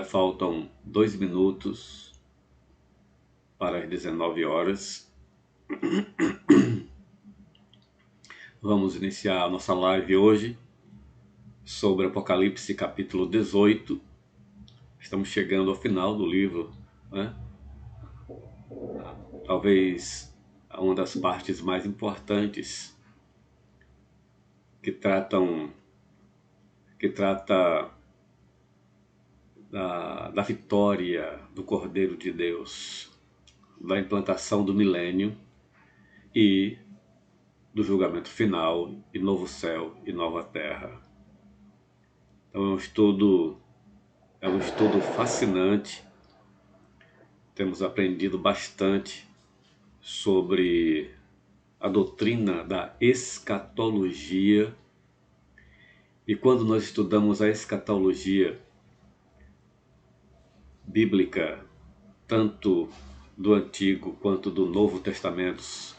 faltam 2 minutos para as 19 horas. Vamos iniciar a nossa live hoje sobre Apocalipse capítulo 18. Estamos chegando ao final do livro, né? Talvez uma das partes mais importantes que trata da vitória do Cordeiro de Deus, da implantação do milênio e do julgamento final e novo céu e nova terra. Então é um estudo fascinante. Temos aprendido bastante sobre a doutrina da escatologia. E quando nós estudamos a escatologia bíblica, tanto do Antigo quanto do Novo Testamentos,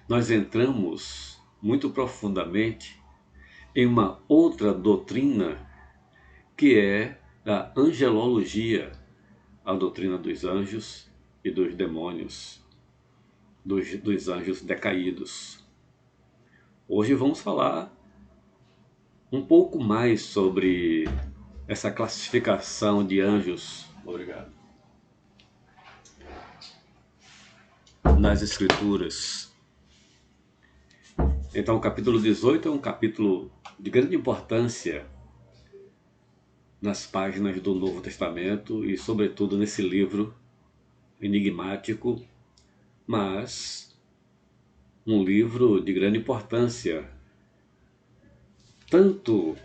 nós entramos muito profundamente em uma outra doutrina que é a angelologia, a doutrina dos anjos e dos demônios, dos anjos decaídos. Hoje vamos falar um pouco mais sobre essa classificação de anjos. Obrigado. Nas Escrituras. Então, o capítulo 18 é um capítulo de grande importância nas páginas do Novo Testamento e, sobretudo, nesse livro enigmático, mas um livro de grande importância, tanto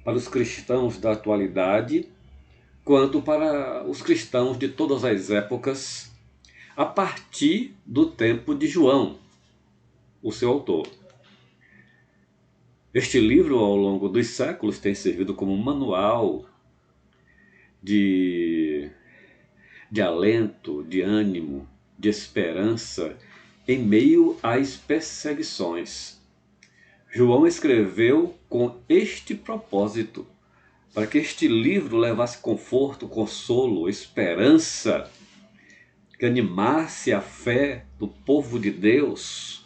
para os cristãos da atualidade, quanto para os cristãos de todas as épocas, a partir do tempo de João, o seu autor. Este livro, ao longo dos séculos, tem servido como um manual de alento, de ânimo, de esperança em meio às perseguições. João escreveu com este propósito, para que este livro levasse conforto, consolo, esperança, que animasse a fé do povo de Deus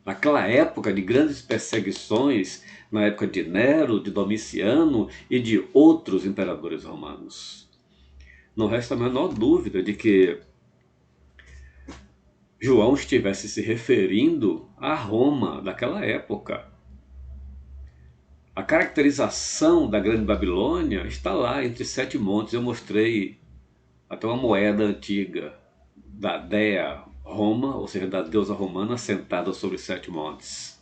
naquela época de grandes perseguições, na época de Nero, de Domiciano e de outros imperadores romanos. Não resta a menor dúvida de que João estivesse se referindo a Roma daquela época. A caracterização da Grande Babilônia está lá entre 7 montes. Eu mostrei até uma moeda antiga da Dea Roma, ou seja, da deusa romana sentada sobre 7 montes.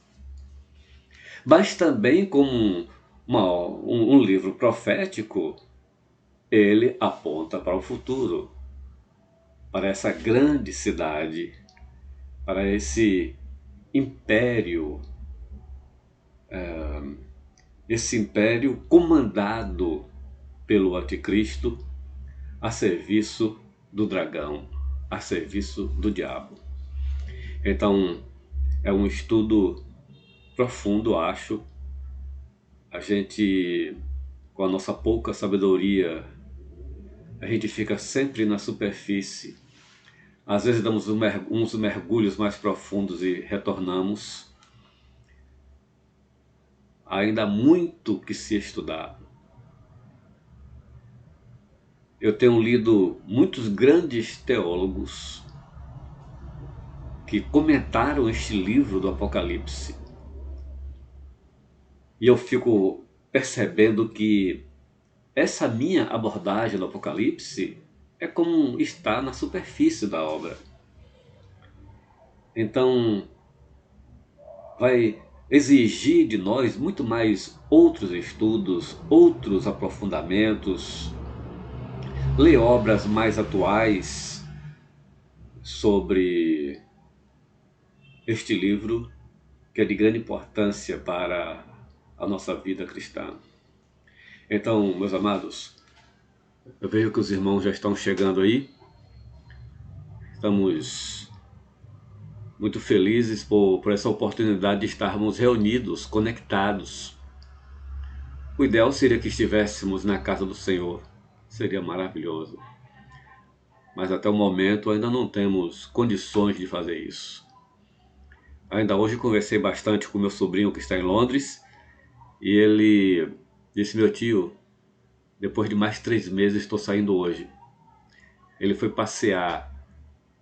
Mas também como um livro profético, ele aponta para o futuro, para essa grande cidade, para esse império comandado pelo anticristo a serviço do dragão, a serviço do diabo. Então, é um estudo profundo, acho. A gente, com a nossa pouca sabedoria, a gente fica sempre na superfície. Às vezes damos uns mergulhos mais profundos e retornamos. Ainda há muito que se estudar. Eu tenho lido muitos grandes teólogos que comentaram este livro do Apocalipse. E eu fico percebendo que essa minha abordagem do Apocalipse é como está na superfície da obra. Então, vai exigir de nós muito mais outros estudos, outros aprofundamentos, ler obras mais atuais sobre este livro, que é de grande importância para a nossa vida cristã. Então, meus amados, eu vejo que os irmãos já estão chegando aí. Estamos muito felizes por essa oportunidade de estarmos reunidos, conectados. O ideal seria que estivéssemos na casa do Senhor. Seria maravilhoso. Mas até o momento ainda não temos condições de fazer isso. Ainda hoje conversei bastante com meu sobrinho que está em Londres. E ele disse: meu tio, depois de mais 3 meses estou saindo hoje. Ele foi passear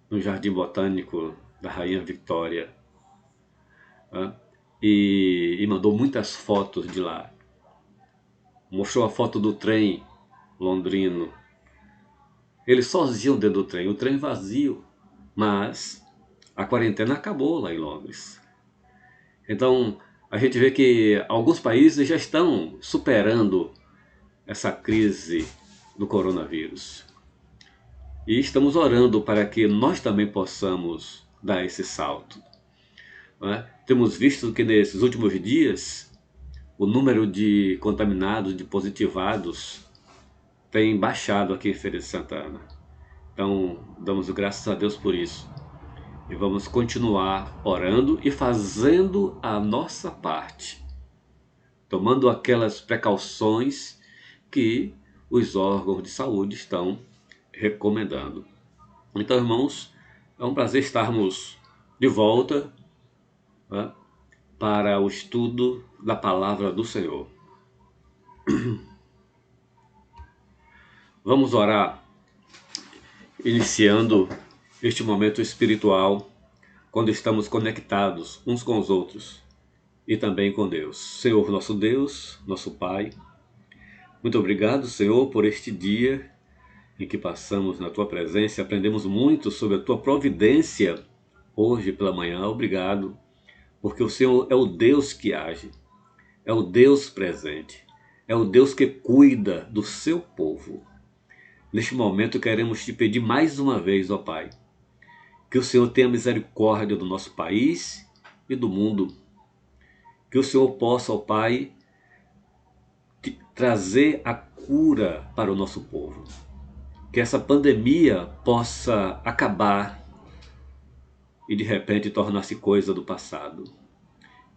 no Jardim Botânico da Rainha Victoria, né? E mandou muitas fotos de lá. Mostrou a foto do trem londrino. Ele sozinho dentro do trem, o trem vazio. Mas a quarentena acabou lá em Londres. Então a gente vê que alguns países já estão superando essa crise do coronavírus. E estamos orando para que nós também possamos dar esse salto, né? Temos visto que nesses últimos dias o número de contaminados, de positivados, tem baixado aqui em Feira de Santana. Então, damos graças a Deus por isso. E vamos continuar orando e fazendo a nossa parte, tomando aquelas precauções que os órgãos de saúde estão recomendando. Então, irmãos, é um prazer estarmos de volta, né, para o estudo da palavra do Senhor. Vamos orar, iniciando este momento espiritual, quando estamos conectados uns com os outros e também com Deus. Senhor, nosso Deus, nosso Pai, muito obrigado, Senhor, por este dia em que passamos na Tua presença e aprendemos muito sobre a Tua providência hoje pela manhã. Obrigado, porque o Senhor é o Deus que age, é o Deus presente, é o Deus que cuida do seu povo. Neste momento queremos te pedir mais uma vez, ó Pai, que o Senhor tenha misericórdia do nosso país e do mundo. Que o Senhor possa, ó Pai, trazer a cura para o nosso povo. Que essa pandemia possa acabar e de repente tornar-se coisa do passado.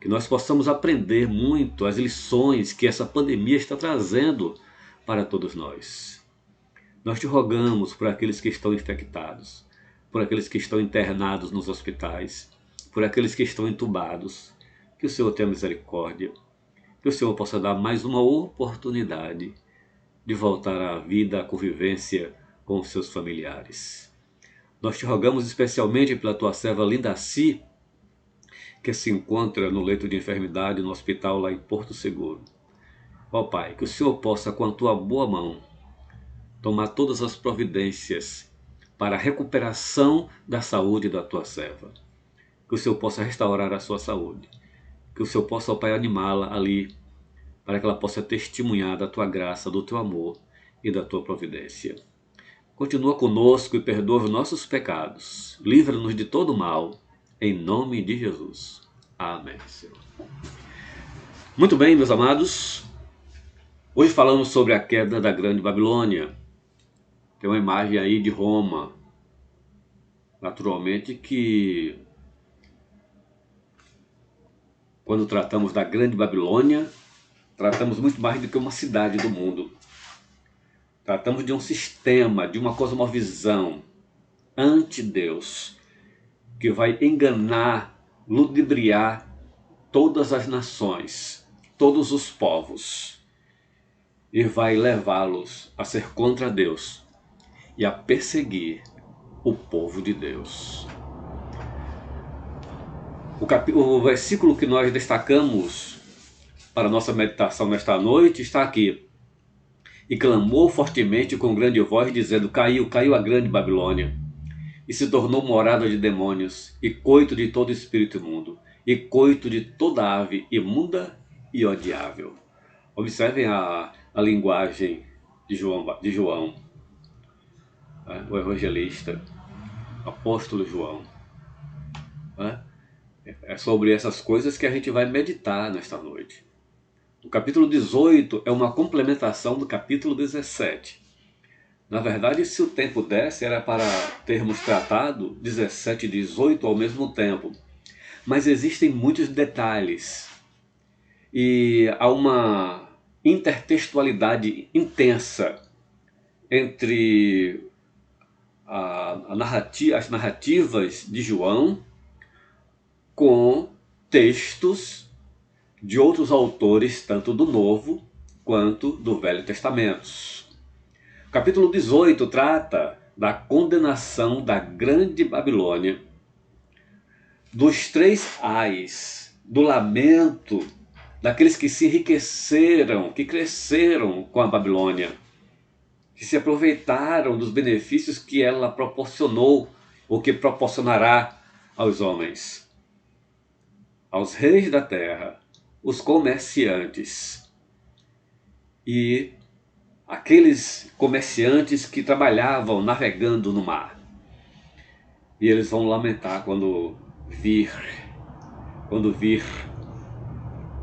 Que nós possamos aprender muito as lições que essa pandemia está trazendo para todos nós. Nós te rogamos por aqueles que estão infectados, por aqueles que estão internados nos hospitais, por aqueles que estão entubados, que o Senhor tenha misericórdia, que o Senhor possa dar mais uma oportunidade de voltar à vida, à convivência com os seus familiares. Nós te rogamos especialmente pela tua serva Lindaci, que se encontra no leito de enfermidade no hospital lá em Porto Seguro. Ó Pai, que o Senhor possa, com a tua boa mão, tomar todas as providências para a recuperação da saúde da tua serva. Que o Senhor possa restaurar a sua saúde. Que o Senhor possa, ó Pai, animá-la ali, para que ela possa testemunhar da tua graça, do teu amor e da tua providência. Continua conosco e perdoa os nossos pecados. Livra-nos de todo mal, em nome de Jesus. Amém, Senhor. Muito bem, meus amados. Hoje falamos sobre a queda da Grande Babilônia. Tem uma imagem aí de Roma. Naturalmente que quando tratamos da Grande Babilônia, tratamos muito mais do que uma cidade do mundo. Tratamos de um sistema, de uma cosmovisão anti-Deus, que vai enganar, ludibriar todas as nações, todos os povos, e vai levá-los a ser contra Deus e a perseguir o povo de Deus. O versículo que nós destacamos para a nossa meditação nesta noite está aqui. E clamou fortemente com grande voz, dizendo: caiu, caiu a grande Babilônia, e se tornou morada de demônios, e coito de todo espírito imundo, e coito de toda ave imunda e odiável. Observem a linguagem de João, o evangelista, apóstolo João. É sobre essas coisas que a gente vai meditar nesta noite. O capítulo 18 é uma complementação do capítulo 17. Na verdade, se o tempo desse, era para termos tratado 17 e 18 ao mesmo tempo. Mas existem muitos detalhes. E há uma intertextualidade intensa entre as narrativas de João com textos de outros autores, tanto do Novo quanto do Velho Testamento. O capítulo 18 trata da condenação da Grande Babilônia, dos 3 ais, do lamento daqueles que se enriqueceram, que cresceram com a Babilônia, que se aproveitaram dos benefícios que ela proporcionou, ou que proporcionará aos homens, aos reis da terra, os comerciantes e aqueles comerciantes que trabalhavam navegando no mar. E eles vão lamentar quando vir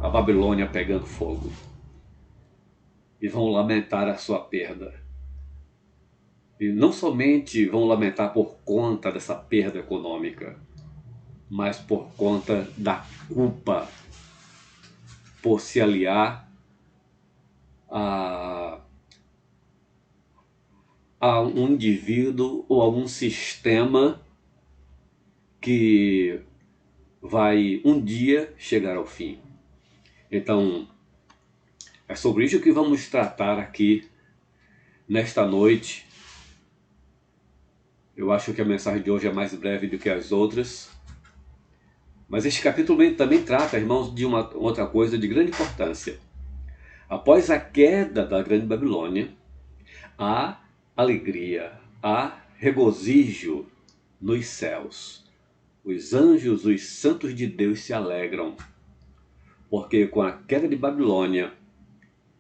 a Babilônia pegando fogo. E vão lamentar a sua perda. E não somente vão lamentar por conta dessa perda econômica, mas por conta da culpa por se aliar a um indivíduo ou a um sistema que vai um dia chegar ao fim. Então, é sobre isso que vamos tratar aqui nesta noite. Eu acho que a mensagem de hoje é mais breve do que as outras. Mas este capítulo também trata, irmãos, de uma outra coisa de grande importância. Após a queda da Grande Babilônia, há alegria, há regozijo nos céus. Os anjos, os santos de Deus se alegram, porque com a queda de Babilônia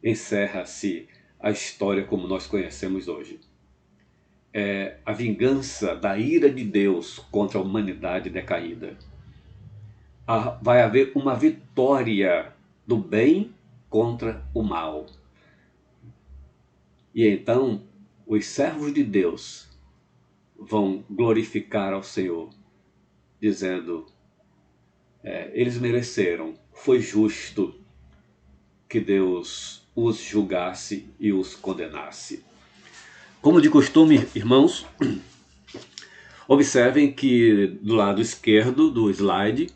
encerra-se a história como nós conhecemos hoje. É a vingança da ira de Deus contra a humanidade decaída. Vai haver uma vitória do bem contra o mal. E então os servos de Deus vão glorificar ao Senhor, dizendo, eles mereceram, foi justo que Deus os julgasse e os condenasse. Como de costume, irmãos, observem que do lado esquerdo do slide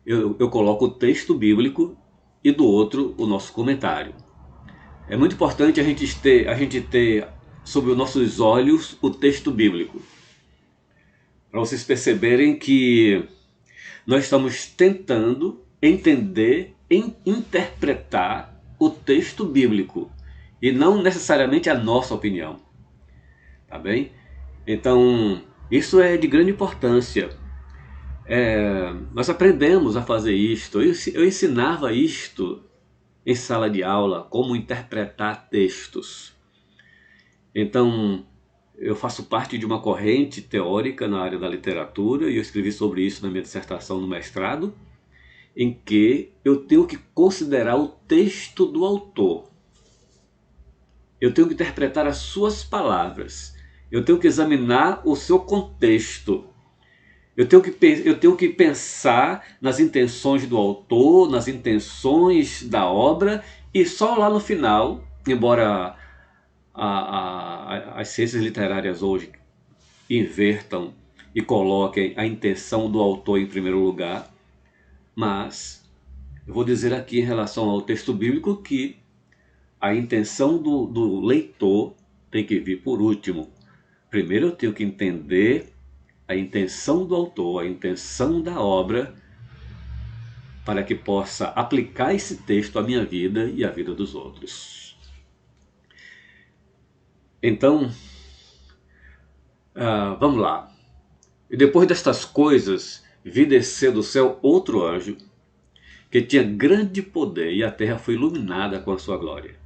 eu coloco o texto bíblico e do outro o nosso comentário. É muito importante a gente ter sob os nossos olhos o texto bíblico, para vocês perceberem que nós estamos tentando entender e interpretar o texto bíblico e não necessariamente a nossa opinião. Tá bem? Então, isso é de grande importância. Nós aprendemos a fazer isto. Eu ensinava isto em sala de aula, como interpretar textos. Então, eu faço parte de uma corrente teórica na área da literatura e eu escrevi sobre isso na minha dissertação no mestrado, em que eu tenho que considerar o texto do autor. Eu tenho que interpretar as suas palavras. Eu tenho que examinar o seu contexto. Eu tenho que pensar nas intenções do autor, nas intenções da obra, e só lá no final, embora as ciências literárias hoje invertam e coloquem a intenção do autor em primeiro lugar, mas eu vou dizer aqui em relação ao texto bíblico que a intenção do leitor tem que vir por último. Primeiro eu tenho que entender a intenção do autor, a intenção da obra, para que possa aplicar esse texto à minha vida e à vida dos outros. Então, vamos lá. E depois destas coisas, vi descer do céu outro anjo, que tinha grande poder, e a terra foi iluminada com a sua glória.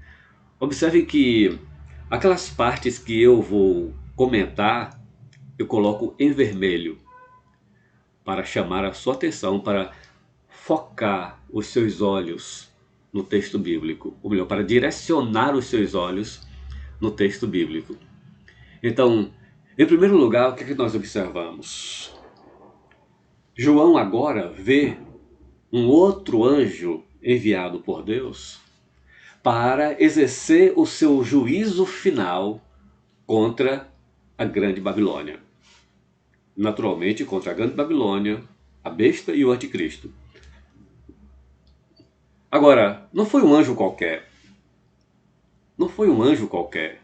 Observe que aquelas partes que eu vou comentar, eu coloco em vermelho, para chamar a sua atenção, para focar os seus olhos no texto bíblico, ou melhor, para direcionar os seus olhos no texto bíblico. Então, em primeiro lugar, o que é que nós observamos? João agora vê um outro anjo enviado por Deus para exercer o seu juízo final contra a Grande Babilônia. Naturalmente, contra a Grande Babilônia, a besta e o anticristo. Agora, não foi um anjo qualquer. Não foi um anjo qualquer.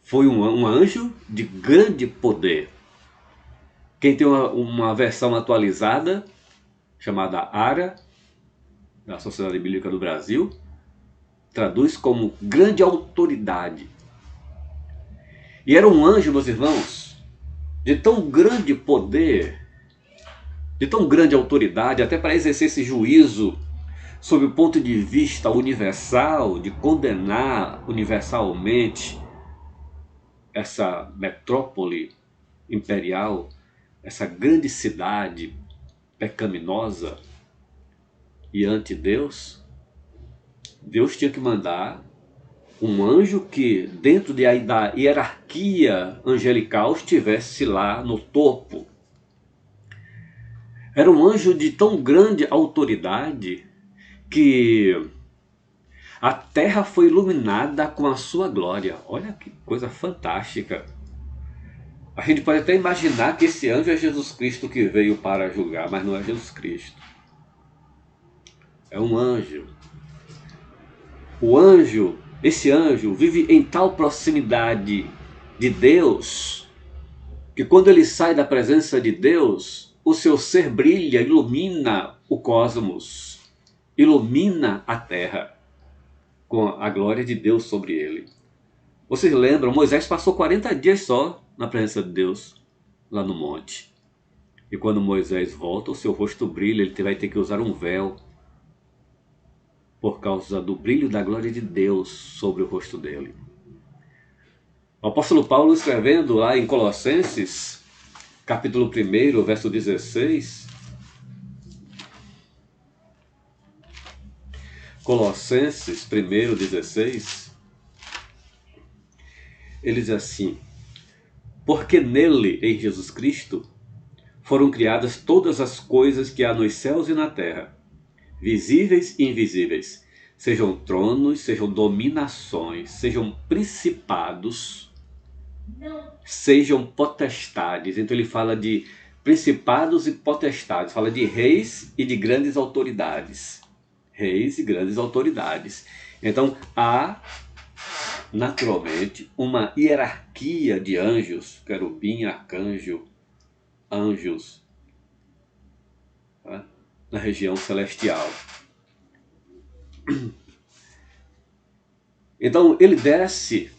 Foi um anjo de grande poder. Quem tem uma versão atualizada, chamada ARA, da Sociedade Bíblica do Brasil, traduz como grande autoridade. E era um anjo, meus irmãos, de tão grande poder, de tão grande autoridade, até para exercer esse juízo sob o ponto de vista universal, de condenar universalmente essa metrópole imperial, essa grande cidade pecaminosa e ante Deus. Deus tinha que mandar um anjo que, dentro da hierarquia angelical, estivesse lá no topo. Era um anjo de tão grande autoridade que a terra foi iluminada com a sua glória. Olha que coisa fantástica. A gente pode até imaginar que esse anjo é Jesus Cristo que veio para julgar, mas não é Jesus Cristo. É um anjo. Esse anjo vive em tal proximidade de Deus, que quando ele sai da presença de Deus, o seu ser brilha, ilumina o cosmos, ilumina a terra, com a glória de Deus sobre ele. Vocês lembram, Moisés passou 40 dias só na presença de Deus, lá no monte. E quando Moisés volta, o seu rosto brilha, ele vai ter que usar um véu, por causa do brilho da glória de Deus sobre o rosto dele. O apóstolo Paulo, escrevendo lá em Colossenses, capítulo 1, verso 16, Colossenses 1, 16, ele diz assim: porque nele, em Jesus Cristo, foram criadas todas as coisas que há nos céus e na terra, visíveis e invisíveis, sejam tronos, sejam dominações, sejam principados, sejam potestades. Então ele fala de principados e potestades, fala de reis e de grandes autoridades. Reis e grandes autoridades. Então há, naturalmente, uma hierarquia de anjos, querubim, arcanjo, anjos, tá? Na região celestial. Então ele desce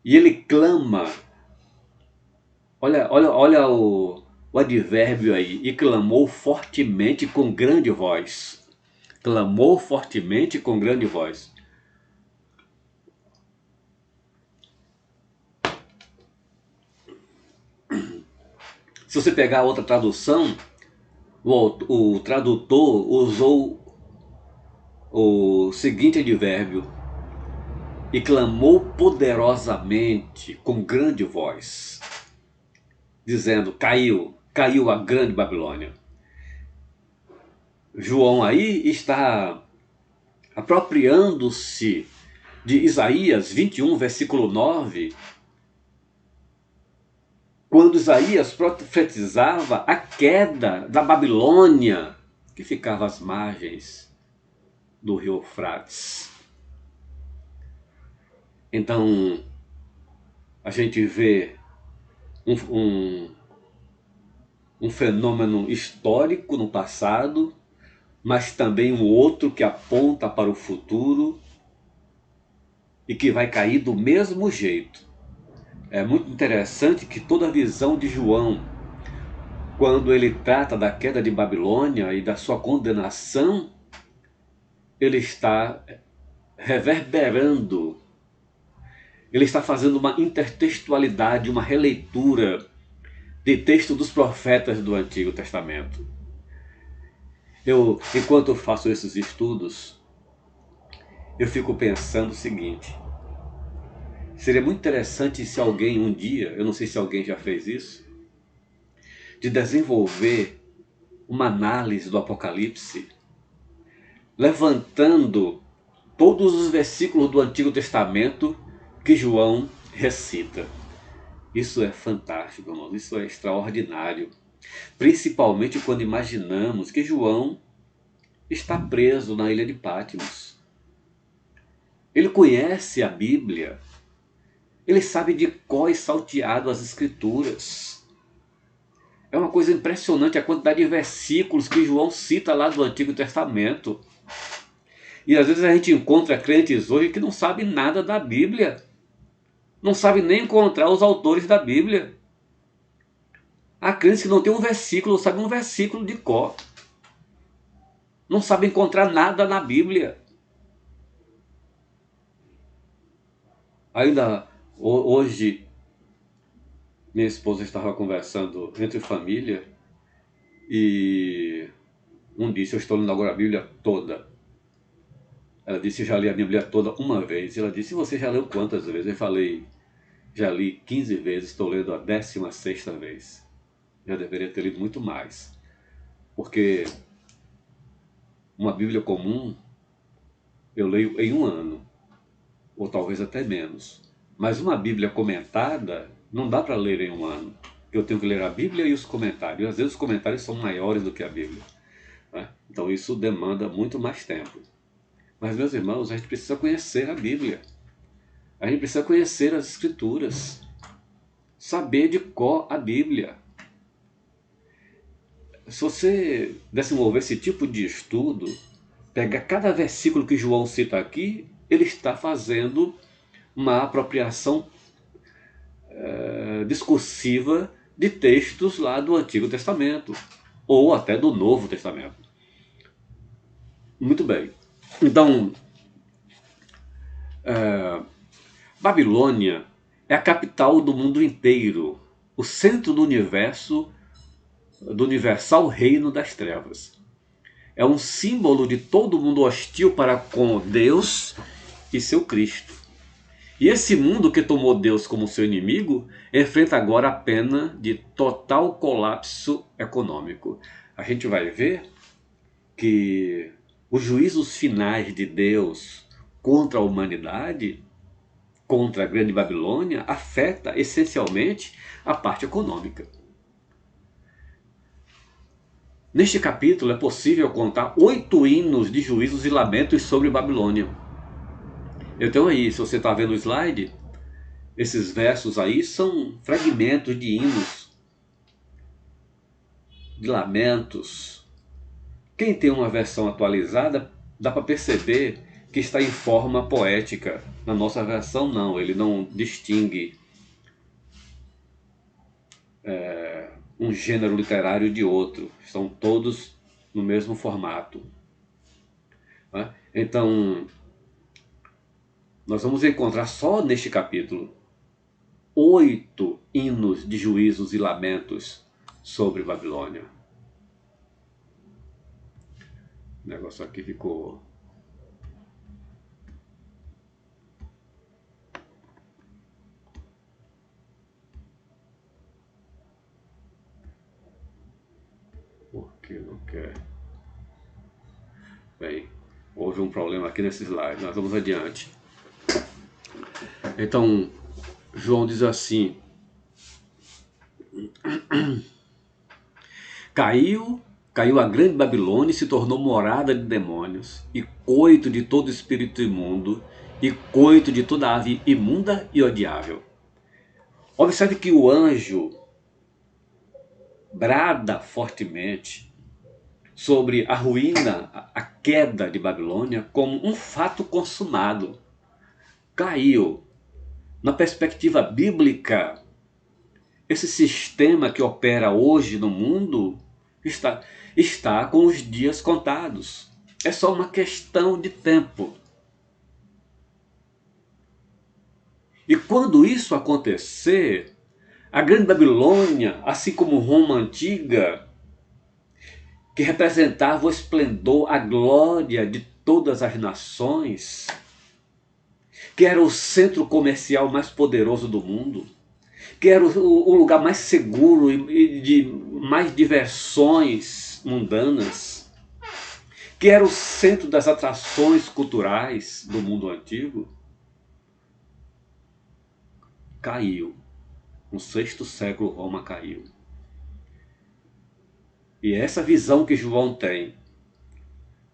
e ele clama. Olha o advérbio aí. E clamou fortemente com grande voz. Clamou fortemente com grande voz. Se você pegar outra tradução, o tradutor usou o seguinte advérbio: e clamou poderosamente com grande voz, dizendo: caiu a grande Babilônia. João aí está apropriando-se de Isaías 21, versículo 9, quando Isaías profetizava a queda da Babilônia, que ficava às margens do rio Eufrates. Então, a gente vê um fenômeno histórico no passado, mas também um outro que aponta para o futuro e que vai cair do mesmo jeito. É muito interessante que toda a visão de João, quando ele trata da queda de Babilônia e da sua condenação, ele está reverberando, ele está fazendo uma intertextualidade, uma releitura de texto dos profetas do Antigo Testamento. Enquanto eu faço esses estudos, eu fico pensando o seguinte: seria muito interessante se alguém um dia, eu não sei se alguém já fez isso, de desenvolver uma análise do Apocalipse, levantando todos os versículos do Antigo Testamento que João recita. Isso é fantástico, irmãos, isso é extraordinário. Principalmente quando imaginamos que João está preso na ilha de Patmos. Ele conhece a Bíblia, ele sabe de cor e salteado as Escrituras. É uma coisa impressionante a quantidade de versículos que João cita lá do Antigo Testamento. E às vezes a gente encontra crentes hoje que não sabem nada da Bíblia. Não sabem nem encontrar os autores da Bíblia. Há crentes que não tem um versículo, não sabem um versículo de cor. Não sabem encontrar nada na Bíblia. Ainda hoje, minha esposa estava conversando entre família e um disse: eu estou lendo agora a Bíblia toda. Ela disse: já li a Bíblia toda uma vez. Ela disse: você já leu quantas vezes? Eu falei: já li 15 vezes, estou lendo a 16ª vez. Já deveria ter lido muito mais. Porque uma Bíblia comum eu leio em um ano, ou talvez até menos. Mas uma Bíblia comentada não dá para ler em um ano. Eu tenho que ler a Bíblia e os comentários. Às vezes os comentários são maiores do que a Bíblia, né? Então isso demanda muito mais tempo. Mas, meus irmãos, a gente precisa conhecer a Bíblia. A gente precisa conhecer as Escrituras. Saber de cor a Bíblia. Se você desenvolver esse tipo de estudo, pegar cada versículo que João cita aqui, ele está fazendo uma apropriação discursiva de textos lá do Antigo Testamento, ou até do Novo Testamento. Muito bem. Então, Babilônia é a capital do mundo inteiro, o centro do universo, do universal reino das trevas. É um símbolo de todo mundo hostil para com Deus e seu Cristo. E esse mundo que tomou Deus como seu inimigo enfrenta agora a pena de total colapso econômico. A gente vai ver que os juízos finais de Deus contra a humanidade, contra a Grande Babilônia, afeta essencialmente a parte econômica. Neste capítulo é possível contar 8 hinos de juízos e lamentos sobre Babilônia. Então aí, se você está vendo o slide, esses versos aí são fragmentos de hinos, de lamentos. Quem tem uma versão atualizada, dá para perceber que está em forma poética. Na nossa versão não, ele não distingue um gênero literário de outro. Estão todos no mesmo formato, né? Então, nós vamos encontrar só neste capítulo 8 hinos de juízos e lamentos sobre Babilônia. O negócio aqui ficou... Por que não quer? Bem, houve um problema aqui nesse slide. Nós vamos adiante. Então, João diz assim: Caiu a grande Babilônia e se tornou morada de demônios, e coito de todo espírito imundo, e coito de toda ave imunda e odiável. Observe que o anjo brada fortemente sobre a ruína, a queda de Babilônia, como um fato consumado. Caiu. Na perspectiva bíblica, esse sistema que opera hoje no mundo está com os dias contados. É só uma questão de tempo. E quando isso acontecer, a grande Babilônia, assim como Roma antiga, que representava o esplendor, a glória de todas as nações, que era o centro comercial mais poderoso do mundo, que era o lugar mais seguro e de mais diversões mundanas, que era o centro das atrações culturais do mundo antigo, caiu. No sexto século, Roma caiu. E essa visão que João tem,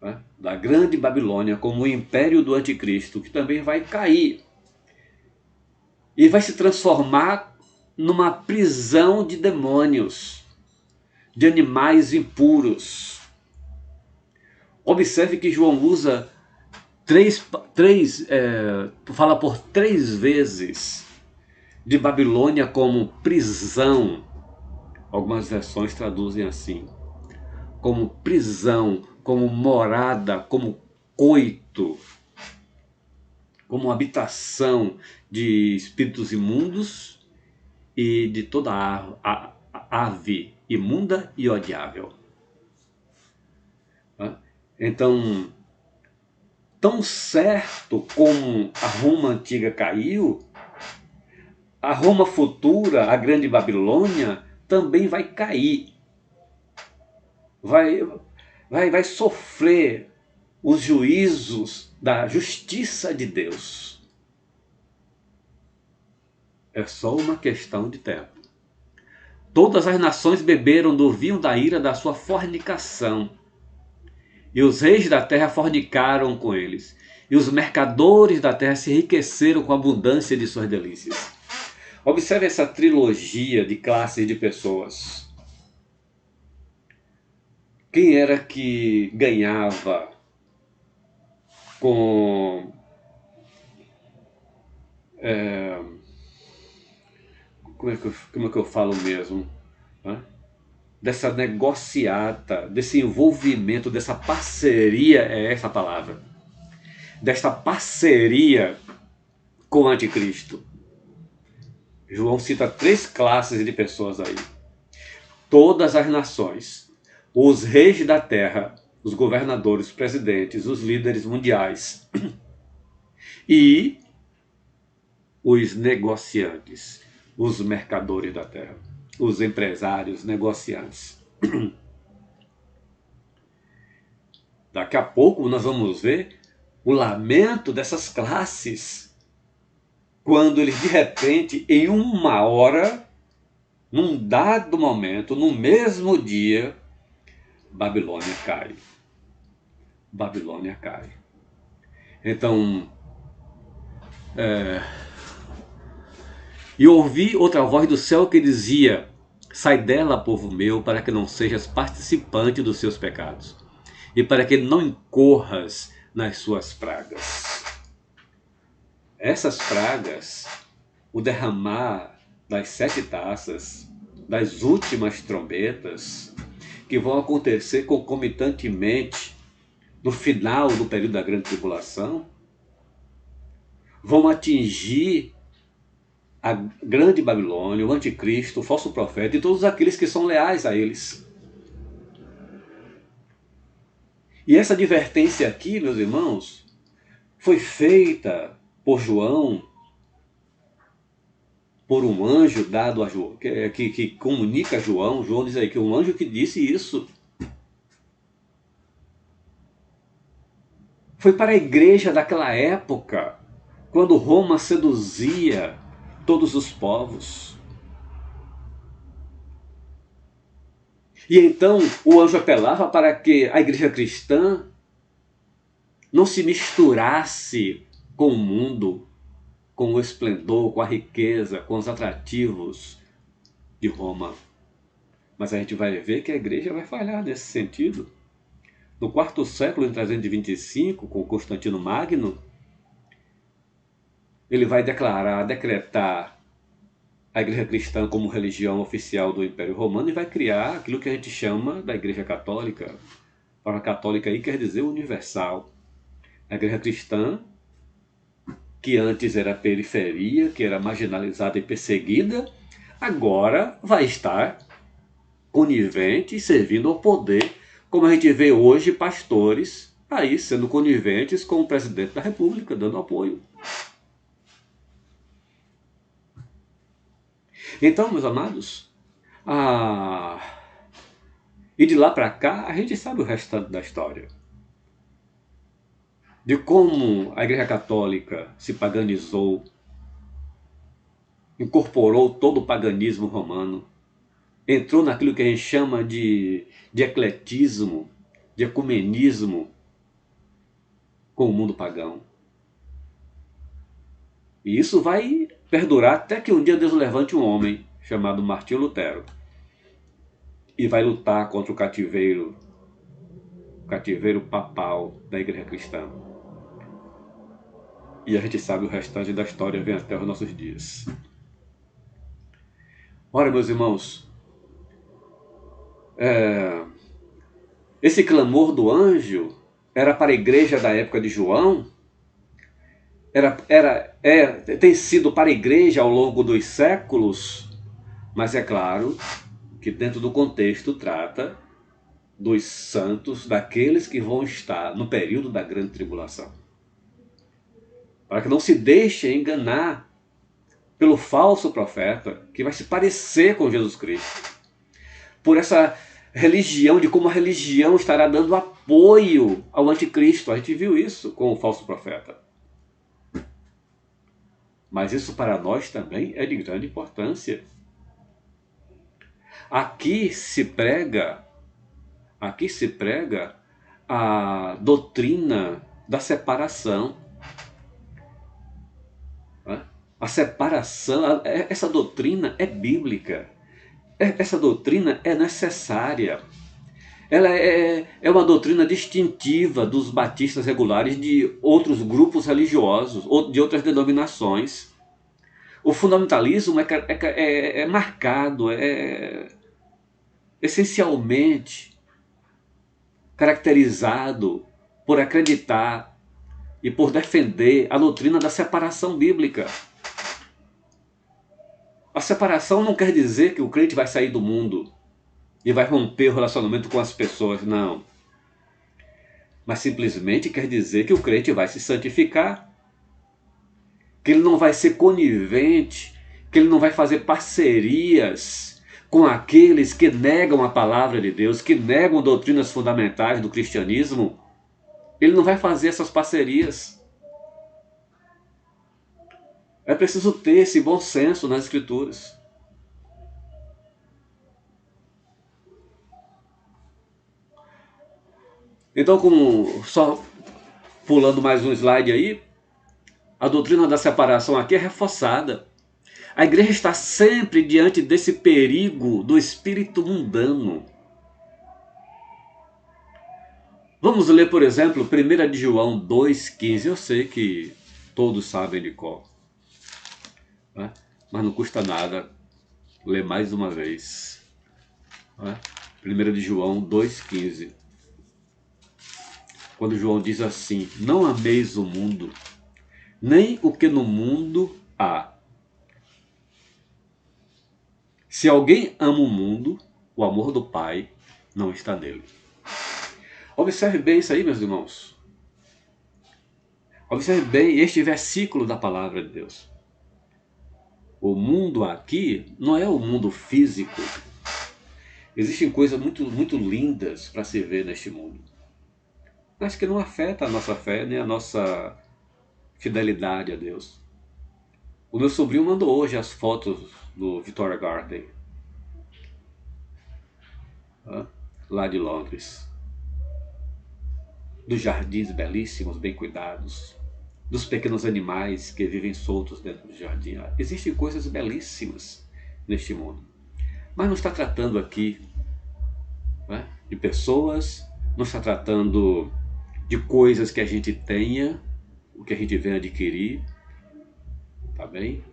né, da grande Babilônia como o império do anticristo, que também vai cair e vai se transformar numa prisão de demônios, de animais impuros. Observe que João usa fala por 3 vezes de Babilônia como prisão. Algumas versões traduzem assim, como prisão, como morada, como coito, como habitação de espíritos imundos e de toda ave imunda e odiável. Então, tão certo como a Roma antiga caiu, a Roma futura, a grande Babilônia, também vai cair. Vai sofrer os juízos da justiça de Deus. É só uma questão de tempo. Todas as nações beberam do vinho da ira da sua fornicação, e os reis da terra fornicaram com eles, e os mercadores da terra se enriqueceram com a abundância de suas delícias. Observe essa trilogia de classes de pessoas. Quem era que ganhava com como é que eu falo mesmo, né? Dessa negociata, desse envolvimento, dessa parceria, é essa a palavra, desta parceria com o anticristo. João cita 3 classes de pessoas aí. Todas as nações, os reis da terra, os governadores, os presidentes, os líderes mundiais e os negociantes, os mercadores da terra, os empresários, negociantes. Daqui a pouco nós vamos ver o lamento dessas classes, quando eles de repente, em uma hora, num dado momento, no mesmo dia, Babilônia cai. Babilônia cai. Então, e ouvi outra voz do céu que dizia: sai dela, povo meu, para que não sejas participante dos seus pecados, e para que não incorras nas suas pragas. Essas pragas, o derramar das 7 taças, das últimas trombetas, que vão acontecer concomitantemente no final do período da grande tribulação, vão atingir a grande Babilônia, o anticristo, o falso profeta e todos aqueles que são leais a eles. E essa advertência aqui, meus irmãos, foi feita por João, por um anjo dado a João, que comunica a João. João diz aí que um anjo que disse isso foi para a igreja daquela época, quando Roma seduzia todos os povos. E então o anjo apelava para que a igreja cristã não se misturasse com o mundo, com o esplendor, com a riqueza, com os atrativos de Roma. Mas a gente vai ver que a igreja vai falhar nesse sentido. No 4º século, em 325, com Constantino Magno, ele vai decretar a igreja cristã como religião oficial do Império Romano e vai criar aquilo que a gente chama da igreja católica. A palavra católica aí quer dizer universal. A igreja cristã, que antes era periferia, que era marginalizada e perseguida, agora vai estar conivente e servindo ao poder, como a gente vê hoje pastores aí sendo coniventes com o presidente da República, dando apoio. Então, meus amados, e de lá para cá a gente sabe o restante da história. de como a Igreja Católica se paganizou, incorporou todo o paganismo romano, entrou naquilo que a gente chama de ecletismo, de ecumenismo com o mundo pagão. E isso vai perdurar até que um dia Deus levante um homem chamado Martinho Lutero e vai lutar contra o cativeiro papal da Igreja Cristã. E a gente sabe o restante da história vem até os nossos dias. Ora, meus irmãos, esse clamor do anjo era para a igreja da época de João, tem sido para a igreja ao longo dos séculos, mas é claro que dentro do contexto trata dos santos, daqueles que vão estar no período da grande tribulação. Para que não se deixe enganar pelo falso profeta, que vai se parecer com Jesus Cristo. Por essa religião, de como a religião estará dando apoio ao anticristo. A gente viu isso com o falso profeta. Mas isso para nós também é de grande importância. Aqui se prega a doutrina da separação. A separação, essa doutrina é bíblica. Essa doutrina é necessária. Ela é uma doutrina distintiva dos batistas regulares de outros grupos religiosos, ou de outras denominações. O fundamentalismo é marcado, é essencialmente caracterizado por acreditar e por defender a doutrina da separação bíblica. A separação não quer dizer que o crente vai sair do mundo e vai romper o relacionamento com as pessoas, não. Mas simplesmente quer dizer que o crente vai se santificar, que ele não vai ser conivente, que ele não vai fazer parcerias com aqueles que negam a palavra de Deus, que negam doutrinas fundamentais do cristianismo. Ele não vai fazer essas parcerias. É preciso ter esse bom senso nas Escrituras. Então, só pulando mais um slide aí, a doutrina da separação aqui é reforçada. A igreja está sempre diante desse perigo do espírito mundano. Vamos ler, por exemplo, 1 de João 2,15. Eu sei que todos sabem de cor, né? Mas não custa nada ler mais uma vez, né? 1 de João 2,15. Quando João diz assim: não ameis o mundo, nem o que no mundo há. Se alguém ama o mundo, o amor do Pai não está nele. Observe bem isso aí, meus irmãos. Observe bem este versículo da palavra de Deus. O mundo aqui não é o mundo físico. Existem coisas muito lindas para se ver neste mundo, mas que não afeta a nossa fé nem a nossa fidelidade a Deus. O meu sobrinho mandou hoje as fotos do Victoria Garden, lá de Londres. Dos jardins belíssimos, bem cuidados, dos pequenos animais que vivem soltos dentro do jardim. Existem coisas belíssimas neste mundo. Mas não está tratando aqui, né, de pessoas, não está tratando de coisas que a gente tenha, o que a gente vem adquirir, tá bem?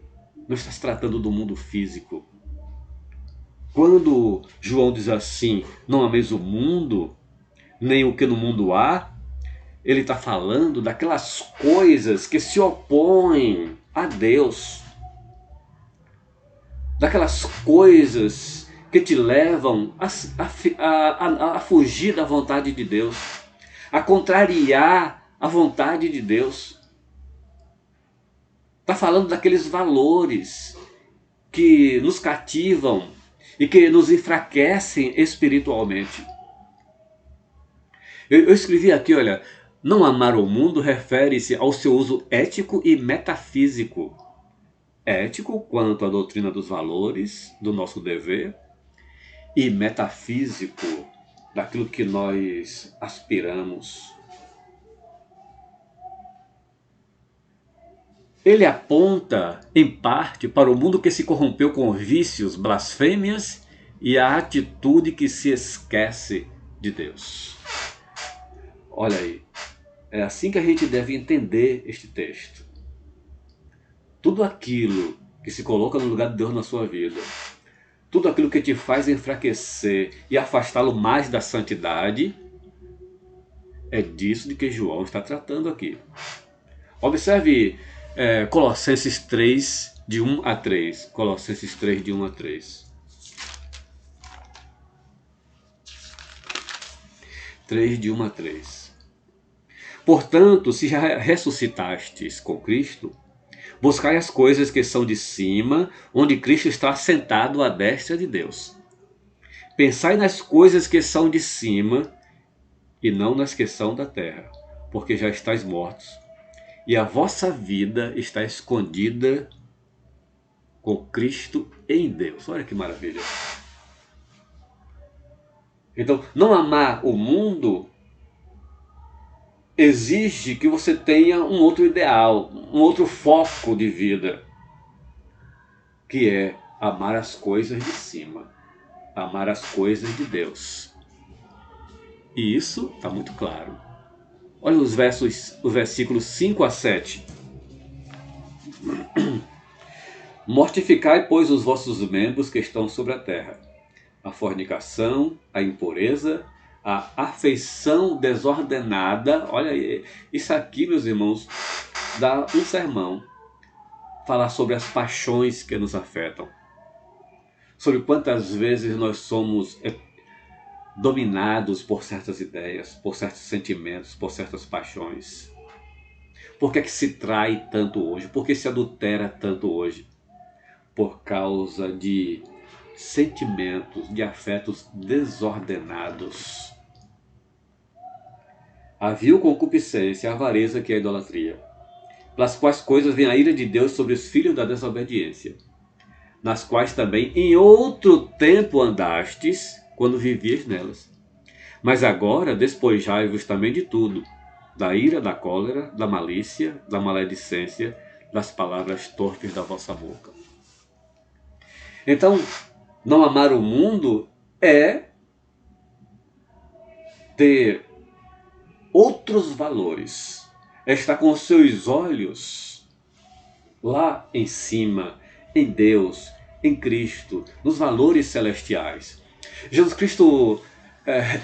Não está se tratando do mundo físico. Quando João diz assim, não ameis o mundo, nem o que no mundo há, ele está falando daquelas coisas que se opõem a Deus, daquelas coisas que te levam a fugir da vontade de Deus, a contrariar a vontade de Deus. Está falando daqueles valores que nos cativam e que nos enfraquecem espiritualmente. Eu escrevi aqui, olha, Não amar o mundo refere-se ao seu uso ético e metafísico. Ético quanto à doutrina dos valores, do nosso dever, e metafísico daquilo que nós aspiramos. Ele aponta, em parte, para o mundo que se corrompeu com vícios, blasfêmias e a atitude que se esquece de Deus. Olha aí, é assim que a gente deve entender este texto. Tudo aquilo que se coloca no lugar de Deus na sua vida, tudo aquilo que te faz enfraquecer e afastá-lo mais da santidade, é disso de que João está tratando aqui. Observe Colossenses 3, de 1 a 3. Colossenses 3, de 1 a 3. 3, de 1 a 3. Portanto, se já ressuscitastes com Cristo, buscai as coisas que são de cima, onde Cristo está assentado à destra de Deus. Pensai nas coisas que são de cima, e não nas que são da terra, porque já estáis mortos, e a vossa vida está escondida com Cristo em Deus. Olha que maravilha. Então, não amar o mundo exige que você tenha um outro ideal, um outro foco de vida, que é amar as coisas de cima, amar as coisas de Deus. E isso está muito claro. Olha os versículos 5 a 7. Mortificai, pois, os vossos membros que estão sobre a terra: a fornicação, a impureza, a afeição desordenada. Olha aí, isso aqui, meus irmãos, dá um sermão. Falar sobre as paixões que nos afetam. Sobre quantas vezes nós somos dominados por certas ideias, por certos sentimentos, por certas paixões. Por que é que se trai tanto hoje? Por que se adultera tanto hoje? Por causa de sentimentos, de afetos desordenados. A vil concupiscência, a avareza, que é a idolatria, pelas quais coisas vem a ira de Deus sobre os filhos da desobediência, nas quais também em outro tempo andastes, quando vivias nelas. Mas agora despojai-vos também de tudo: da ira, da cólera, da malícia, da maledicência, das palavras torpes da vossa boca. Então, não amar o mundo é ter outros valores, é estar com os seus olhos lá em cima, em Deus, em Cristo, nos valores celestiais. Jesus Cristo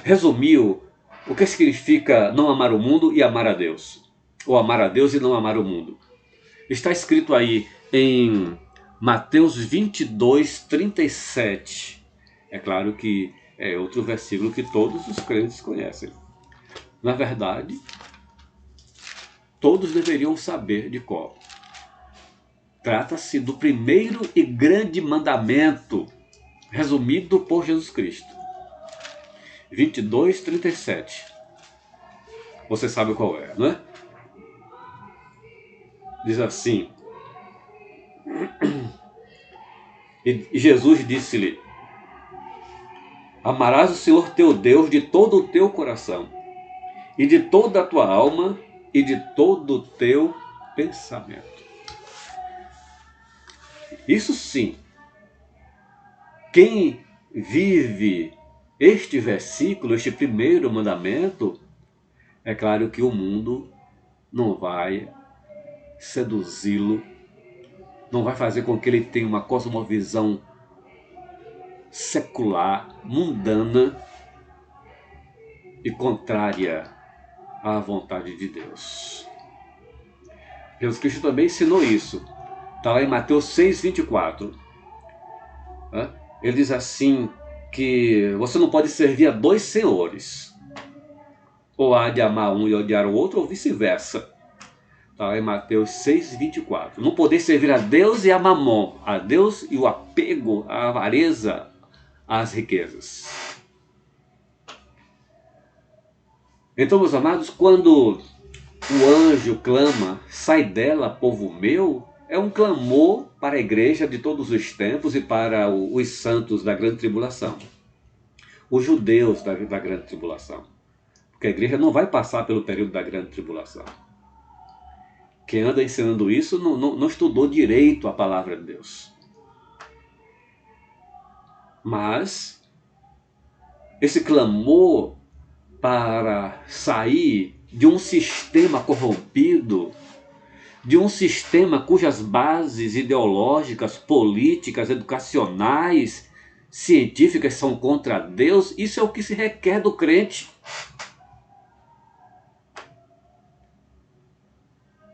resumiu o que significa não amar o mundo e amar a Deus, ou amar a Deus e não amar o mundo. Está escrito aí em Mateus 22, 37. É claro que é outro versículo que todos os crentes conhecem. Na verdade, todos deveriam saber de cor. Trata-se do primeiro e grande mandamento, resumido por Jesus Cristo. 22, 37. Você sabe qual é, não é? Diz assim: E Jesus disse-lhe: amarás o Senhor teu Deus de todo o teu coração, e de toda a tua alma, e de todo o teu pensamento. Isso sim, quem vive este versículo, este primeiro mandamento, é claro que o mundo não vai seduzi-lo, não vai fazer com que ele tenha uma cosmovisão secular, mundana e contrária à vontade de Deus. Jesus Cristo também ensinou isso. Está lá em Mateus 6, 24. Ele diz assim, que você não pode servir a dois senhores. Ou há de amar um e odiar o outro, ou vice-versa. Está lá em Mateus 6, 24. Não poder servir a Deus e a Mamon. A Deus e o apego, a avareza às riquezas. Então, meus amados, quando o anjo clama, sai dela, povo meu, é um clamor para a igreja de todos os tempos e para os santos da grande tribulação, os judeus da grande tribulação. Porque a igreja não vai passar pelo período da grande tribulação. Quem anda ensinando isso não estudou direito a palavra de Deus. Mas esse clamor para sair de um sistema corrompido, de um sistema cujas bases ideológicas, políticas, educacionais, científicas são contra Deus, isso é o que se requer do crente.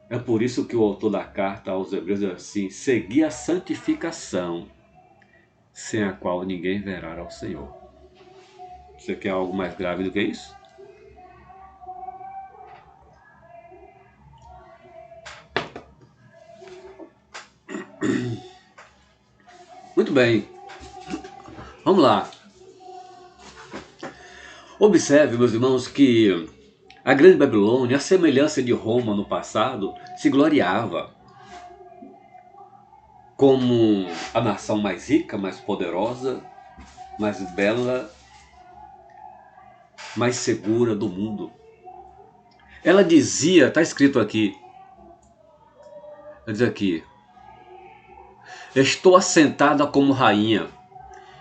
É por isso que o autor da carta aos Hebreus diz assim: segui a santificação, sem a qual ninguém verá ao Senhor. Você quer algo mais grave do que isso? Muito bem, vamos lá. Observe, meus irmãos, que a grande Babilônia, a semelhança de Roma no passado, se gloriava como a nação mais rica, mais poderosa, mais bela, mais segura do mundo. Ela dizia, está escrito aqui, diz aqui: estou assentada como rainha,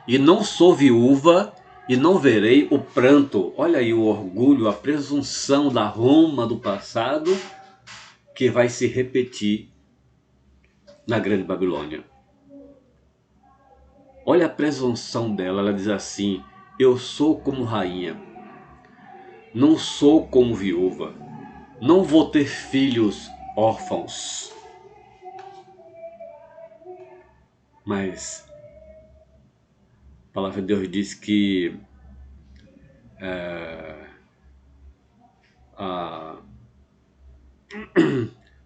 e não sou viúva, e não verei o pranto. Olha aí o orgulho, a presunção da Roma do passado, que vai se repetir na grande Babilônia. Olha a presunção dela, ela diz assim: eu sou como rainha, não sou como viúva, não vou ter filhos órfãos. Mas a palavra de Deus diz que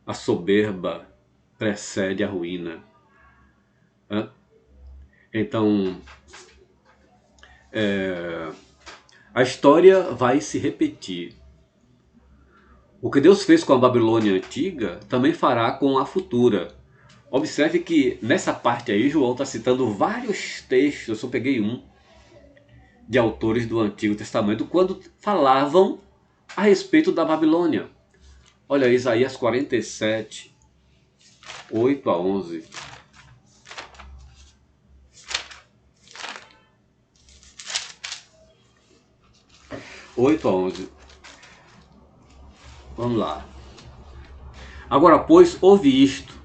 a soberba precede a ruína. Então, a história vai se repetir. O que Deus fez com a Babilônia antiga, também fará com a futura. Observe que nessa parte aí, João está citando vários textos, eu só peguei um, de autores do Antigo Testamento, quando falavam a respeito da Babilônia. Olha, Isaías 47, 8 a 11. Vamos lá. Agora, pois, ouve isto,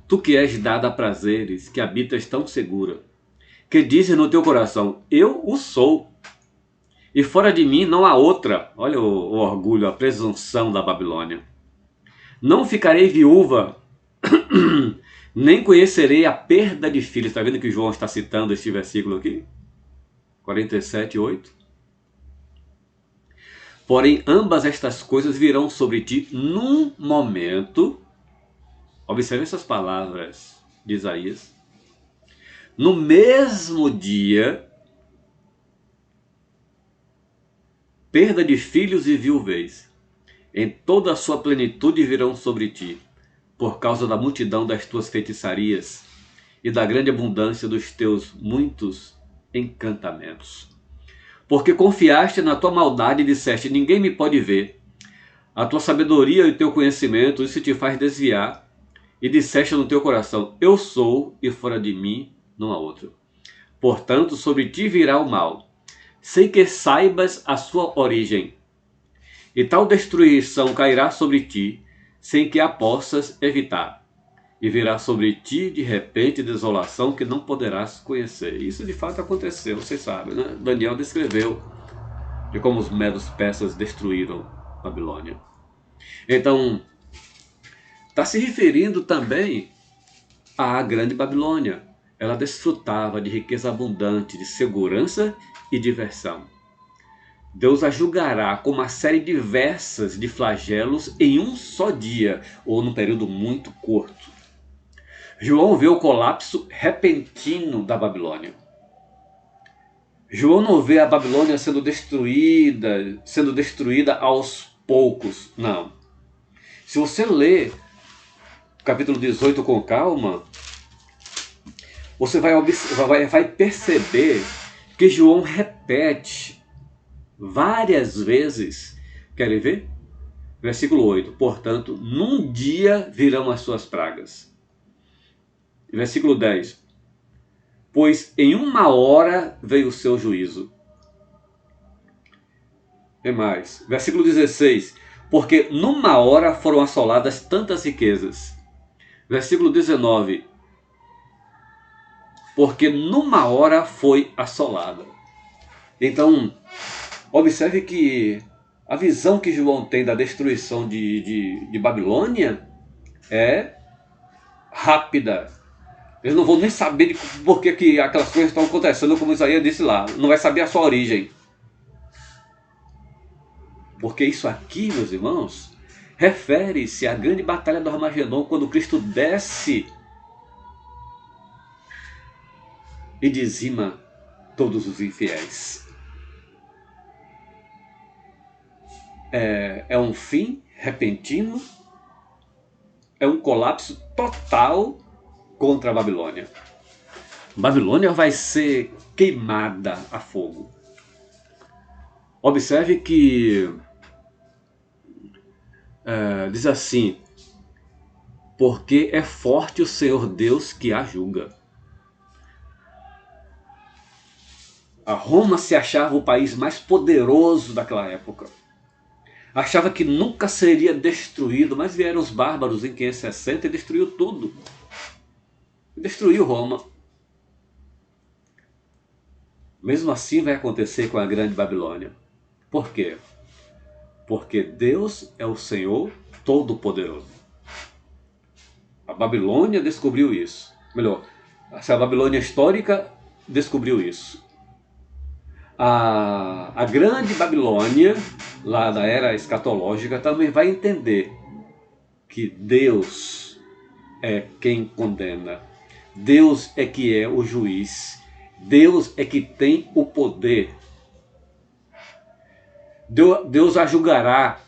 tu que és dada a prazeres, que habitas tão segura, que dizes no teu coração: eu o sou, e fora de mim não há outra. Olha o orgulho, a presunção da Babilônia. Não ficarei viúva, nem conhecerei a perda de filhos. Está vendo que João está citando este versículo aqui? 47, 8. Porém, ambas estas coisas virão sobre ti num momento. Observe essas palavras de Isaías. No mesmo dia, perda de filhos e viuvez, em toda a sua plenitude virão sobre ti, por causa da multidão das tuas feitiçarias e da grande abundância dos teus muitos encantamentos. Porque confiaste na tua maldade e disseste: ninguém me pode ver. A tua sabedoria e o teu conhecimento, isso te faz desviar. E disseste no teu coração: eu sou, e fora de mim não há outro. Portanto, sobre ti virá o mal, sem que saibas a sua origem. E tal destruição cairá sobre ti, sem que a possas evitar. E virá sobre ti de repente desolação que não poderás conhecer. Isso de fato aconteceu, vocês sabem, né? Daniel descreveu de como os medos persas destruíram Babilônia. Então, está se referindo também à grande Babilônia. Ela desfrutava de riqueza abundante, de segurança e diversão. Deus a julgará com uma série diversas de flagelos em um só dia, ou num período muito curto. João vê o colapso repentino da Babilônia. João não vê a Babilônia sendo destruída aos poucos, não. Se você ler o capítulo 18 com calma, você vai perceber que João repete várias vezes. Querem ver? Versículo 8. Portanto, num dia virão as suas pragas. Versículo 10. Pois em uma hora veio o seu juízo. E mais. Versículo 16. Porque numa hora foram assoladas tantas riquezas. Versículo 19. Porque numa hora foi assolada. Então, observe que a visão que João tem da destruição de Babilônia é rápida. Eles não vão nem saber por que aquelas coisas estão acontecendo, como Isaías disse lá. Não vai saber a sua origem. Porque isso aqui, meus irmãos, refere-se à grande batalha do Armagedon, quando Cristo desce e dizima todos os infiéis. É um fim repentino, é um colapso total contra a Babilônia. Babilônia vai ser queimada a fogo. Observe que diz assim: porque é forte o Senhor Deus que a julga. A Roma se achava o país mais poderoso daquela época. Achava que nunca seria destruído, mas vieram os bárbaros em 560 e destruiu tudo. Destruiu Roma. Mesmo assim vai acontecer com a grande Babilônia. Por quê? Porque Deus é o Senhor Todo-Poderoso. A Babilônia descobriu isso. Melhor, a Babilônia histórica descobriu isso. A grande Babilônia, lá da era escatológica, também vai entender que Deus é quem condena. Deus é que é o juiz. Deus é que tem o poder. Deus a julgará.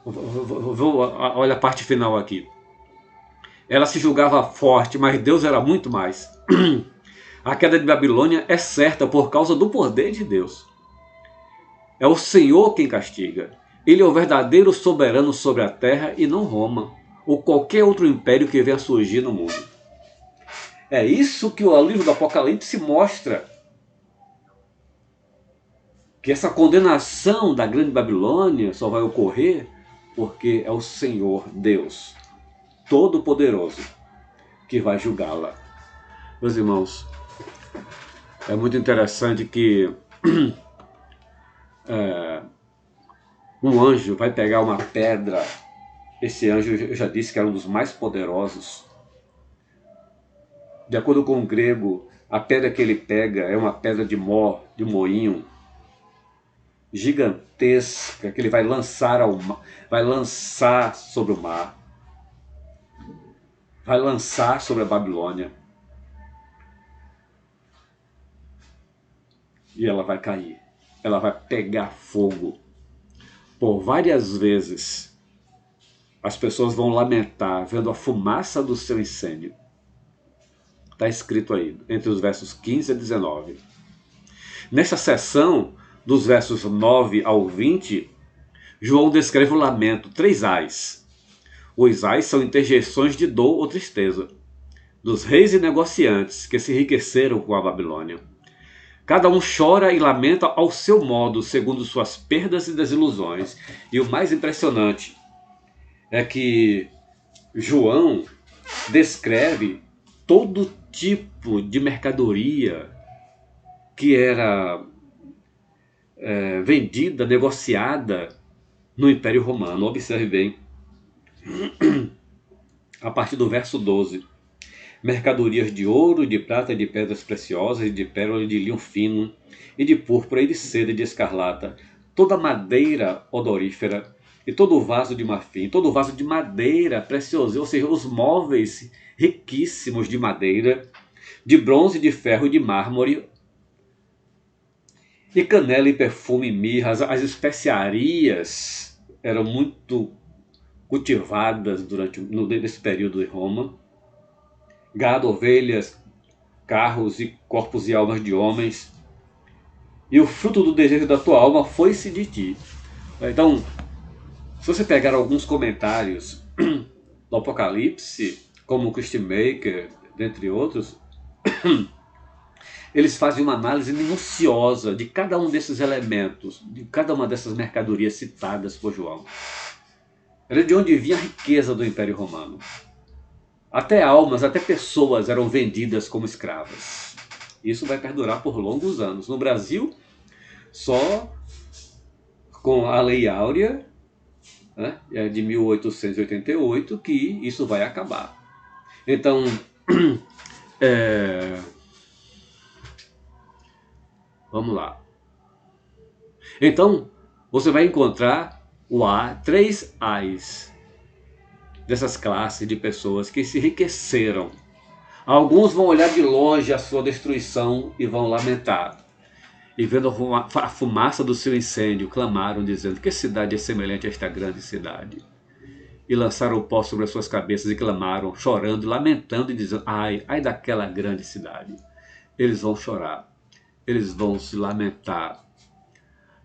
Olha a parte final aqui. Ela se julgava forte, mas Deus era muito mais. A queda de Babilônia é certa por causa do poder de Deus. É o Senhor quem castiga. Ele é o verdadeiro soberano sobre a terra e não Roma, ou qualquer outro império que venha surgir no mundo. É isso que o livro do Apocalipse mostra. Que essa condenação da grande Babilônia só vai ocorrer porque é o Senhor Deus Todo-Poderoso que vai julgá-la. Meus irmãos, é muito interessante que um anjo vai pegar uma pedra. Esse anjo, eu já disse que era um dos mais poderosos. De acordo com o grego, a pedra que ele pega é uma pedra de moinho, gigantesca, que ele vai lançar sobre o mar, vai lançar sobre a Babilônia, e ela vai cair, ela vai pegar fogo. Por várias vezes as pessoas vão lamentar vendo a fumaça do seu incêndio. Está escrito aí, entre os versos 15 a 19. Nessa seção, dos versos 9 ao 20, João descreve o lamento, 3 ais. Os ais são interjeições de dor ou tristeza, dos reis e negociantes que se enriqueceram com a Babilônia. Cada um chora e lamenta ao seu modo, segundo suas perdas e desilusões. E o mais impressionante é que João descreve todo tipo de mercadoria que era vendida, negociada no Império Romano. Observe bem, a partir do verso 12. Mercadorias de ouro, de prata, de pedras preciosas, de pérola, de linho fino, e de púrpura, e de seda, e de escarlata, toda madeira odorífera, e todo vaso de marfim, todo vaso de madeira preciosa, ou seja, os móveis riquíssimos de madeira, de bronze, de ferro e de mármore, e canela e perfume, mirra. As especiarias eram muito cultivadas nesse período em Roma. Gado, ovelhas, carros e corpos e almas de homens. E o fruto do desejo da tua alma foi-se de ti. Então, se você pegar alguns comentários do Apocalipse, como o Christian Maker, dentre outros, eles fazem uma análise minuciosa de cada um desses elementos, de cada uma dessas mercadorias citadas por João. Era de onde vinha a riqueza do Império Romano. Até almas, até pessoas eram vendidas como escravas. Isso vai perdurar por longos anos. No Brasil, só com a Lei Áurea, né, de 1888, que isso vai acabar. Então, vamos lá. Então, você vai encontrar três A's dessas classes de pessoas que se enriqueceram. Alguns vão olhar de longe a sua destruição e vão lamentar. E vendo a fumaça do seu incêndio, clamaram, dizendo: que cidade é semelhante a esta grande cidade? E lançaram o pó sobre as suas cabeças e clamaram, chorando, lamentando e dizendo: ai, ai daquela grande cidade. Eles vão chorar, eles vão se lamentar,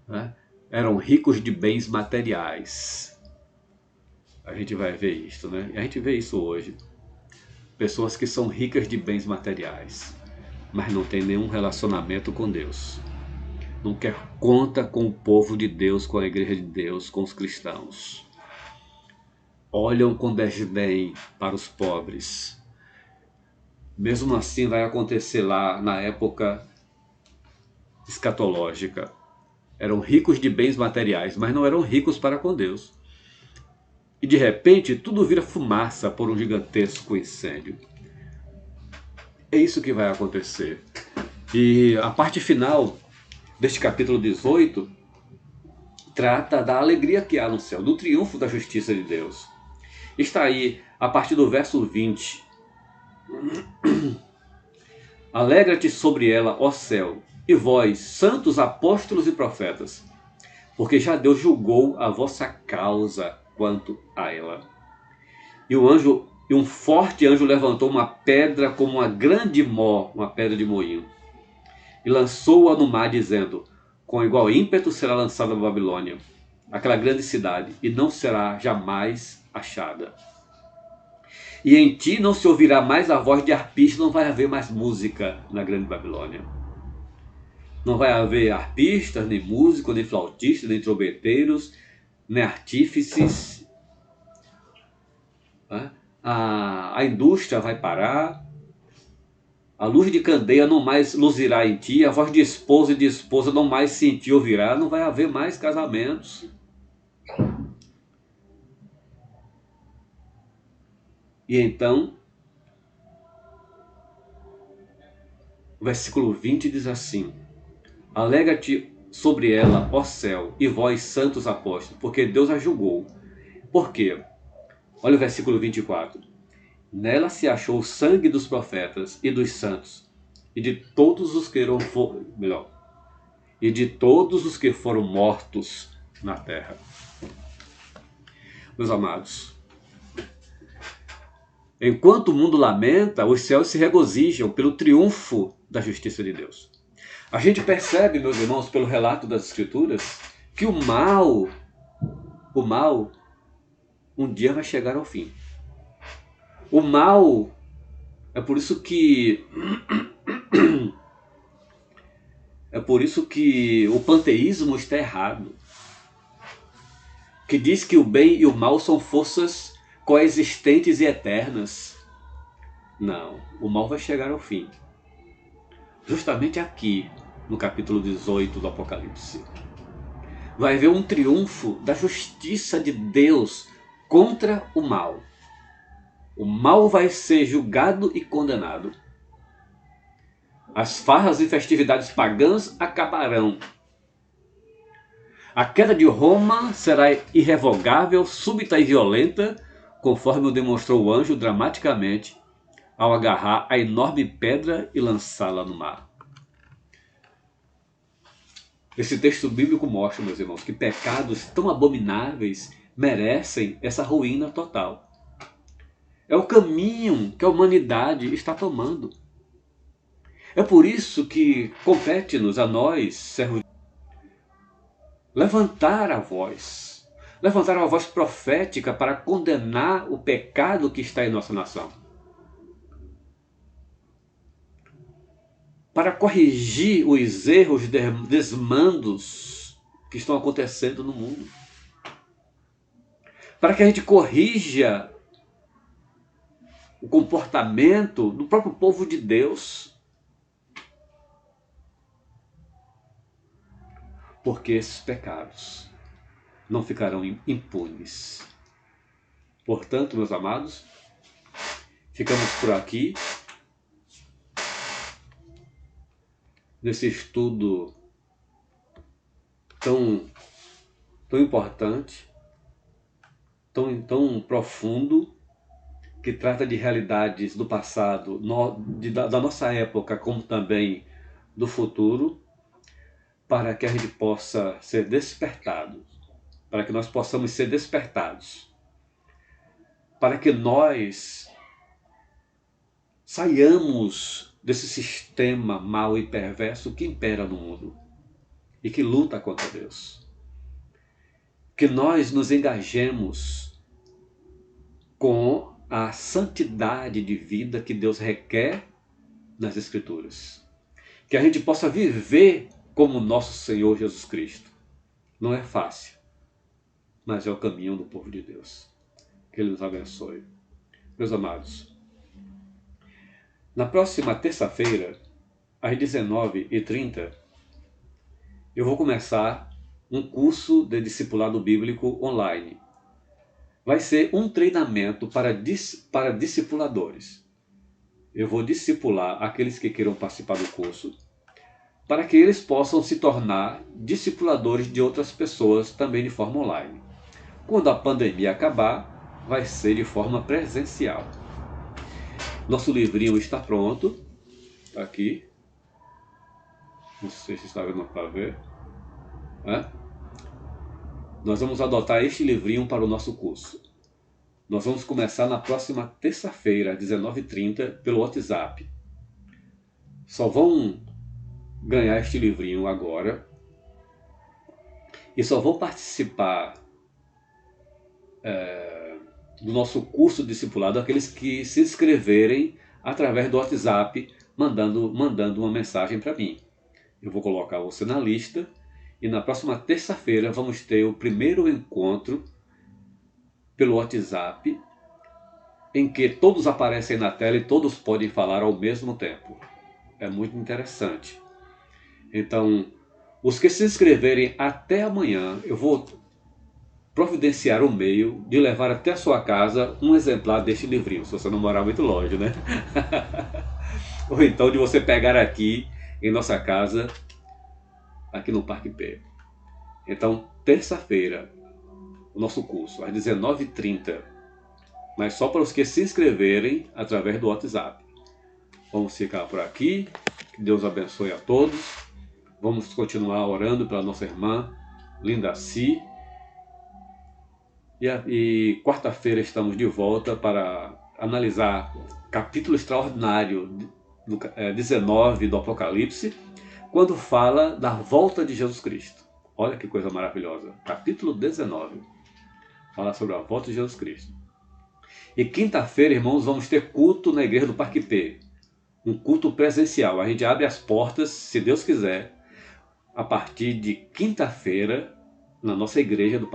né? Eram ricos de bens materiais. A gente vai ver isso, né? E a gente vê isso hoje. Pessoas que são ricas de bens materiais, mas não tem nenhum relacionamento com Deus. Não quer conta com o povo de Deus, com a igreja de Deus, com os cristãos. Olham com desdém para os pobres. Mesmo assim vai acontecer lá na época escatológica. Eram ricos de bens materiais, mas não eram ricos para com Deus. E de repente tudo vira fumaça por um gigantesco incêndio. É isso que vai acontecer. E a parte final deste capítulo 18 trata da alegria que há no céu, do triunfo da justiça de Deus. Está aí a partir do verso 20. Alegra-te sobre ela, ó céu, e vós, santos apóstolos e profetas, porque já Deus julgou a vossa causa quanto a ela. E um forte anjo levantou uma pedra como uma grande mó, uma pedra de moinho, e lançou-a no mar, dizendo: com igual ímpeto será lançada a Babilônia, aquela grande cidade, e não será jamais achada. E em ti não se ouvirá mais a voz de arpista, não vai haver mais música na grande Babilônia. Não vai haver arpistas, nem músicos, nem flautistas, nem trombeteiros, nem artífices. A indústria vai parar. A luz de candeia não mais luzirá em ti, a voz de esposo e de esposa não mais se em ti ouvirá, não vai haver mais casamentos. E então, o versículo 20 diz assim: alegra-te sobre ela, ó céu, e vós, santos apóstolos, porque Deus a julgou. Por quê? Olha o versículo 24. Nela se achou o sangue dos profetas e dos santos, e de todos os que foram mortos na terra. Meus amados, enquanto o mundo lamenta, os céus se regozijam pelo triunfo da justiça de Deus. A gente percebe, meus irmãos, pelo relato das Escrituras, que o mal um dia vai chegar ao fim. O mal, é por isso que o panteísmo está errado, que diz que o bem e o mal são forças coexistentes e eternas. Não, o mal vai chegar ao fim. Justamente aqui, no capítulo 18 do Apocalipse, vai haver um triunfo da justiça de Deus contra o mal. O mal vai ser julgado e condenado. As farras e festividades pagãs acabarão. A queda de Roma será irrevogável, súbita e violenta, conforme o demonstrou o anjo dramaticamente ao agarrar a enorme pedra e lançá-la no mar. Esse texto bíblico mostra, meus irmãos, que pecados tão abomináveis merecem essa ruína total. É o caminho que a humanidade está tomando. É por isso que compete-nos a nós, servos de Deus, levantar a voz profética para condenar o pecado que está em nossa nação, para corrigir os erros, desmandos que estão acontecendo no mundo, para que a gente corrija o comportamento do próprio povo de Deus, porque esses pecados não ficarão impunes. Portanto, meus amados, ficamos por aqui nesse estudo tão importante, tão profundo, que trata de realidades do passado, da nossa época, como também do futuro, para que a gente possa ser despertado, para que nós possamos ser despertados, para que nós saiamos desse sistema mau e perverso que impera no mundo e que luta contra Deus. Que nós nos engajemos com a santidade de vida que Deus requer nas Escrituras. Que a gente possa viver como nosso Senhor Jesus Cristo. Não é fácil, mas é o caminho do povo de Deus. Que Ele nos abençoe. Meus amados, na próxima terça-feira, às 19h30, eu vou começar um curso de discipulado bíblico online. Vai ser um treinamento para discipuladores. Eu vou discipular aqueles que queiram participar do curso, para que eles possam se tornar discipuladores de outras pessoas também de forma online. Quando a pandemia acabar, vai ser de forma presencial. Nosso livrinho está pronto, está aqui. Não sei se está vendo para ver. Nós vamos adotar este livrinho para o nosso curso. Nós vamos começar na próxima terça-feira, às 19h30, pelo WhatsApp. Só vão ganhar este livrinho agora e só vão participar do nosso curso discipulado aqueles que se inscreverem através do WhatsApp, mandando uma mensagem para mim. Eu vou colocar você na lista e na próxima terça-feira vamos ter o primeiro encontro pelo WhatsApp, em que todos aparecem na tela e todos podem falar ao mesmo tempo. É muito interessante. Então, os que se inscreverem até amanhã, eu vou providenciar um meio de levar até a sua casa um exemplar deste livrinho, se você não morar muito longe, né? Ou então de você pegar aqui em nossa casa, aqui no Parque P. Então, terça-feira, o nosso curso, às 19h30, mas só para os que se inscreverem através do WhatsApp. Vamos ficar por aqui, que Deus abençoe a todos. Vamos continuar orando pela nossa irmã Lindaci. E quarta-feira estamos de volta para analisar o capítulo extraordinário 19 do Apocalipse, quando fala da volta de Jesus Cristo. Olha que coisa maravilhosa. Capítulo 19. Fala sobre a volta de Jesus Cristo. E quinta-feira, irmãos, vamos ter culto na igreja do Parque P. Um culto presencial. A gente abre as portas, se Deus quiser, a partir de quinta-feira, na nossa igreja do Parque P.